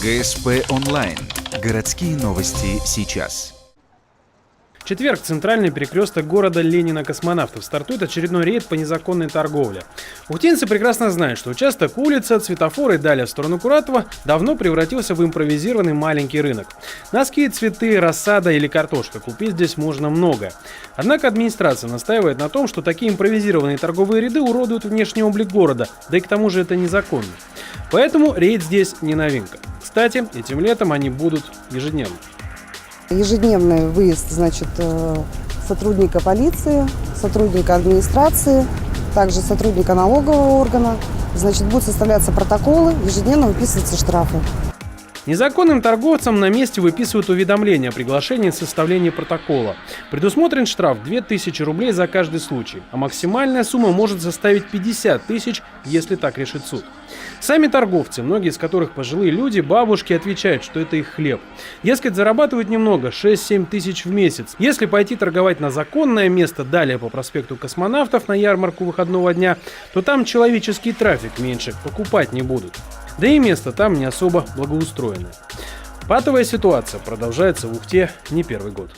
ГСП онлайн. Городские новости сейчас. В четверг центральный перекресток города Ленина-Космонавтов стартует очередной рейд по незаконной торговле. Ухтинцы прекрасно знают, что участок улицы от светофора и далее в сторону Куратова давно превратился в импровизированный маленький рынок. Носки, цветы, рассада или картошка. Купить здесь можно многое. Однако администрация настаивает на том, что такие импровизированные торговые ряды уродуют внешний облик города, да и к тому же это незаконно. Поэтому рейд здесь не новинка. Кстати, этим летом они будут ежедневно. Ежедневный выезд, сотрудника полиции, сотрудника администрации, также сотрудника налогового органа. Будут составляться протоколы, ежедневно выписываются штрафы. Незаконным торговцам на месте выписывают уведомление о приглашении составления протокола. Предусмотрен штраф 2000 рублей за каждый случай, а максимальная сумма может составить 50 тысяч, если так решит суд. Сами торговцы, многие из которых пожилые люди, бабушки, отвечают, что это их хлеб. Дескать, зарабатывают немного, 6-7 тысяч в месяц. Если пойти торговать на законное место далее по проспекту Космонавтов на ярмарку выходного дня, то там человеческий трафик меньше, покупать не будут. Да и место там не особо благоустроенное. Патовая ситуация продолжается в Ухте не первый год.